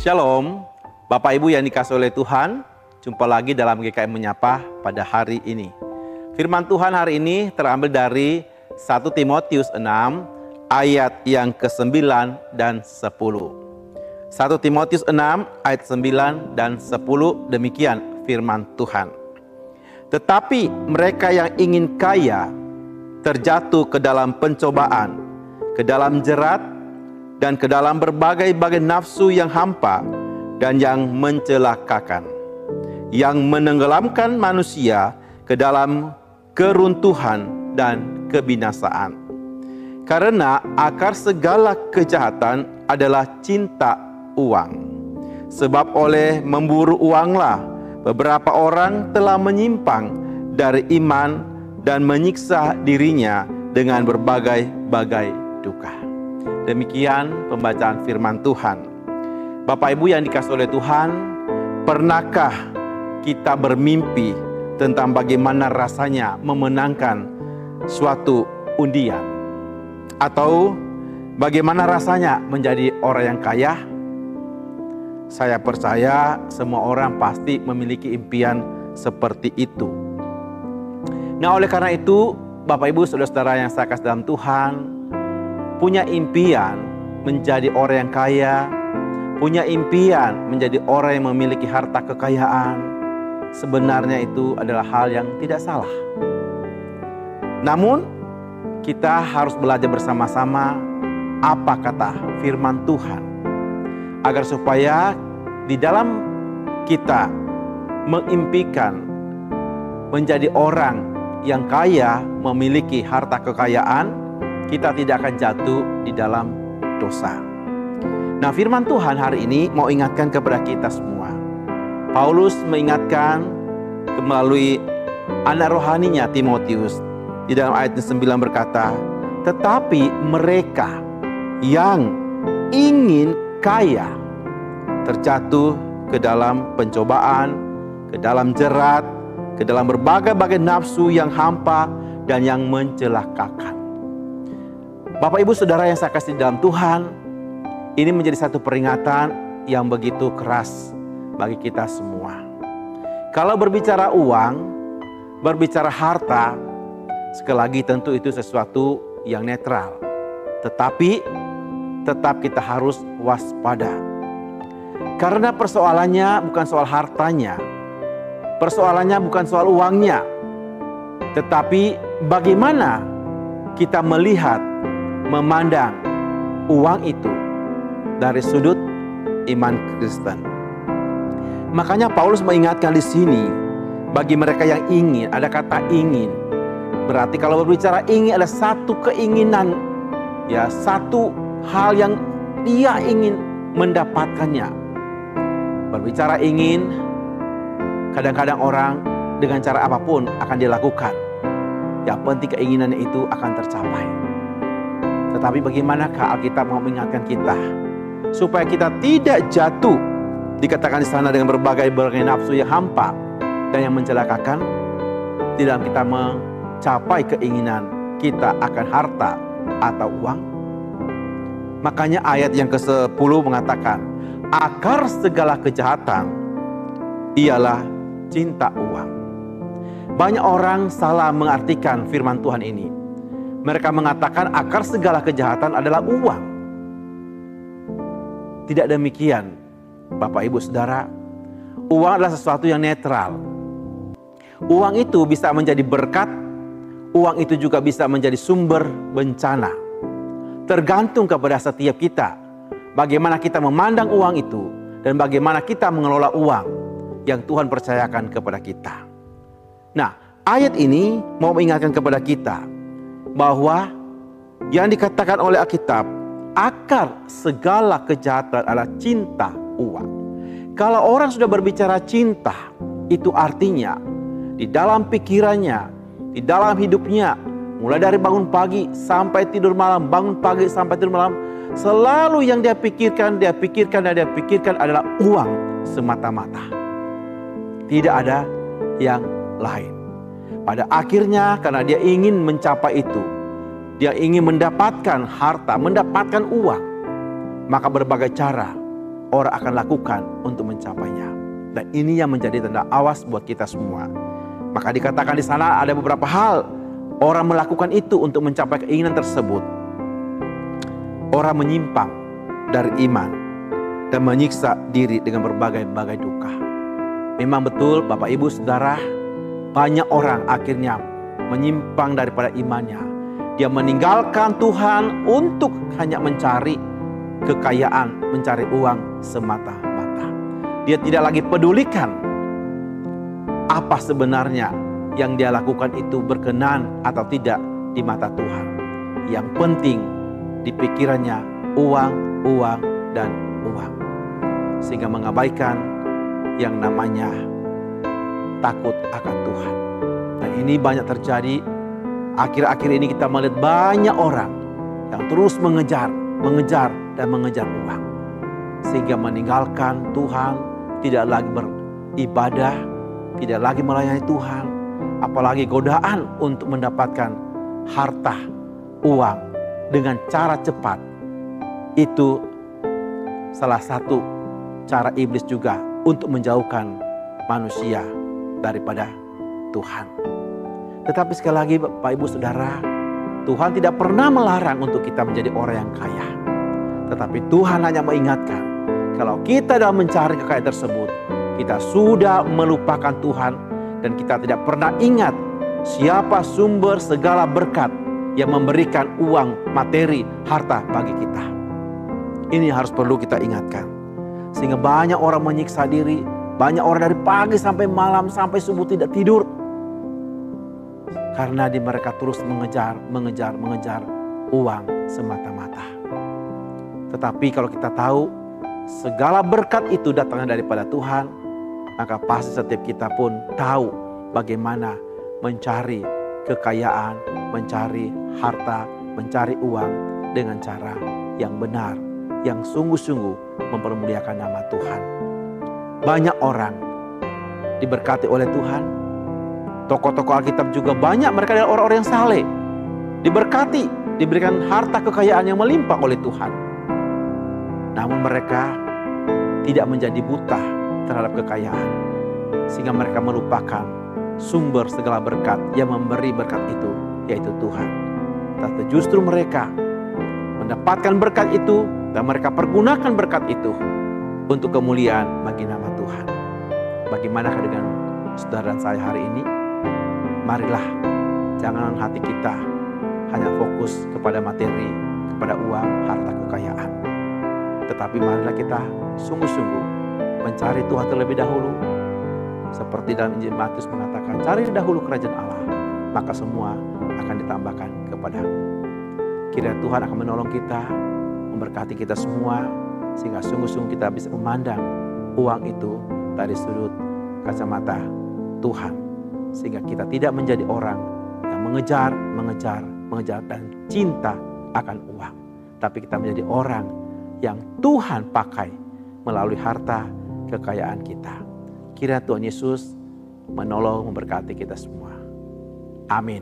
Shalom, Bapak Ibu yang dikasihi oleh Tuhan. Jumpa lagi dalam GKM Menyapa pada hari ini. Firman Tuhan hari ini terambil dari 1 Timotius 6 ayat yang ke-9 dan 10. 1 Timotius 6 ayat 9 dan 10, demikian firman Tuhan. Tetapi mereka yang ingin kaya terjatuh ke dalam pencobaan, ke dalam jerat, dan ke dalam berbagai-bagai nafsu yang hampa dan yang mencelakakan, yang menenggelamkan manusia ke dalam keruntuhan dan kebinasaan. Karena akar segala kejahatan adalah cinta uang. Sebab oleh memburu uanglah beberapa orang telah menyimpang dari iman dan menyiksa dirinya dengan berbagai-bagai duka. Demikian pembacaan firman Tuhan. Bapak Ibu yang dikasihi oleh Tuhan, pernahkah kita bermimpi tentang bagaimana rasanya memenangkan suatu undian? Atau bagaimana rasanya menjadi orang yang kaya? Saya percaya semua orang pasti memiliki impian seperti itu. Nah, oleh karena itu, Bapak Ibu saudara-saudara yang saya kasih dalam Tuhan, punya impian menjadi orang yang kaya, punya impian menjadi orang yang memiliki harta kekayaan, sebenarnya itu adalah hal yang tidak salah. Namun, kita harus belajar bersama-sama apa kata firman Tuhan, agar supaya di dalam kita mengimpikan menjadi orang yang kaya, memiliki harta kekayaan, kita tidak akan jatuh di dalam dosa. Nah, firman Tuhan hari ini mau ingatkan kepada kita semua. Paulus mengingatkan melalui anak rohaninya Timotius. Di dalam ayat 9 berkata, tetapi mereka yang ingin kaya terjatuh ke dalam pencobaan, ke dalam jerat, ke dalam berbagai-bagai nafsu yang hampa dan yang mencelakakan. Bapak Ibu Saudara yang saya kasih dalam Tuhan, ini menjadi satu peringatan yang begitu keras bagi kita semua. Kalau berbicara uang, berbicara harta, sekali lagi tentu itu sesuatu yang netral. Tetapi tetap kita harus waspada. Karena persoalannya bukan soal hartanya, persoalannya bukan soal uangnya, tetapi bagaimana kita melihat, memandang uang itu dari sudut iman Kristen. Makanya Paulus mengingatkan di sini, bagi mereka yang ingin, ada kata ingin. Berarti kalau berbicara ingin ada satu keinginan, ya, satu hal yang dia ingin mendapatkannya. Berbicara ingin, kadang-kadang orang dengan cara apapun akan dilakukan. Yang penting keinginannya itu akan tercapai. Tetapi bagaimanakah Alkitab mau mengingatkan kita supaya kita tidak jatuh, dikatakan di sana, dengan berbagai nafsu yang hampa dan yang mencelakakan, di dalam kita mencapai keinginan kita akan harta atau uang. Makanya ayat yang ke-10 mengatakan, akar segala kejahatan ialah cinta uang. Banyak orang salah mengartikan firman Tuhan ini. Mereka mengatakan akar segala kejahatan adalah uang. Tidak demikian, Bapak Ibu Saudara. Uang adalah sesuatu yang netral. Uang itu bisa menjadi berkat, uang itu juga bisa menjadi sumber bencana. Tergantung kepada setiap kita, bagaimana kita memandang uang itu dan bagaimana kita mengelola uang yang Tuhan percayakan kepada kita. Nah, ayat ini mau mengingatkan kepada kita bahwa yang dikatakan oleh Alkitab, akar segala kejahatan adalah cinta uang. Kalau orang sudah berbicara cinta, itu artinya di dalam pikirannya, di dalam hidupnya, mulai dari bangun pagi sampai tidur malam, bangun pagi sampai tidur malam, selalu yang dia pikirkan adalah uang semata-mata. Tidak ada yang lain. Pada akhirnya karena dia ingin mencapai itu, dia ingin mendapatkan harta, mendapatkan uang, maka berbagai cara orang akan lakukan untuk mencapainya. Dan ini yang menjadi tanda awas buat kita semua. Maka dikatakan di sana ada beberapa hal orang melakukan itu untuk mencapai keinginan tersebut. Orang menyimpang dari iman dan menyiksa diri dengan berbagai-bagai duka. Memang betul Bapak Ibu Saudara, banyak orang akhirnya menyimpang daripada imannya. Dia meninggalkan Tuhan untuk hanya mencari kekayaan, mencari uang semata-mata. Dia tidak lagi pedulikan apa sebenarnya yang dia lakukan itu berkenan atau tidak di mata Tuhan. Yang penting di pikirannya uang, uang, dan uang. Sehingga mengabaikan yang namanya takut akan Tuhan. Dan ini banyak terjadi. Akhir-akhir ini kita melihat banyak orang yang terus mengejar dan mengejar uang. Sehingga meninggalkan Tuhan, tidak lagi beribadah, tidak lagi melayani Tuhan. Apalagi godaan untuk mendapatkan harta, uang dengan cara cepat. Itu salah satu cara iblis juga untuk menjauhkan manusia daripada Tuhan. Tetapi sekali lagi Bapak Ibu Saudara, Tuhan tidak pernah melarang untuk kita menjadi orang yang kaya. Tetapi Tuhan hanya mengingatkan, kalau kita dalam mencari kekayaan tersebut, kita sudah melupakan Tuhan dan kita tidak pernah ingat siapa sumber segala berkat yang memberikan uang, materi, harta bagi kita. Ini harus perlu kita ingatkan. Sehingga banyak orang menyiksa diri, banyak orang dari pagi sampai malam, sampai subuh tidak tidur. Karena mereka terus mengejar uang semata-mata. Tetapi kalau kita tahu segala berkat itu datangnya daripada Tuhan, maka pasti setiap kita pun tahu bagaimana mencari kekayaan, mencari harta, mencari uang dengan cara yang benar, yang sungguh-sungguh mempermuliakan nama Tuhan. Banyak orang diberkati oleh Tuhan. Tokoh-tokoh Alkitab juga banyak, mereka adalah orang-orang yang saleh. Diberkati, diberikan harta kekayaan yang melimpah oleh Tuhan. Namun mereka tidak menjadi buta terhadap kekayaan. Sehingga mereka melupakan sumber segala berkat yang memberi berkat itu, yaitu Tuhan. Tapi justru mereka mendapatkan berkat itu dan mereka pergunakan berkat itu untuk kemuliaan bagi nama Tuhan. Bagaimanakah dengan saudara dan saya hari ini? Marilah, jangan hati kita hanya fokus kepada materi, kepada uang, harta kekayaan. Tetapi marilah kita sungguh-sungguh mencari Tuhan terlebih dahulu. Seperti dalam Injil Matius mengatakan, cari dahulu kerajaan Allah, maka semua akan ditambahkan kepadamu. Kiranya Tuhan akan menolong kita, memberkati kita semua, sehingga sungguh-sungguh kita bisa memandang uang itu dari sudut kacamata Tuhan. Sehingga kita tidak menjadi orang yang mengejar dan cinta akan uang. Tapi kita menjadi orang yang Tuhan pakai melalui harta kekayaan kita. Kiranya Tuhan Yesus menolong, memberkati kita semua. Amin.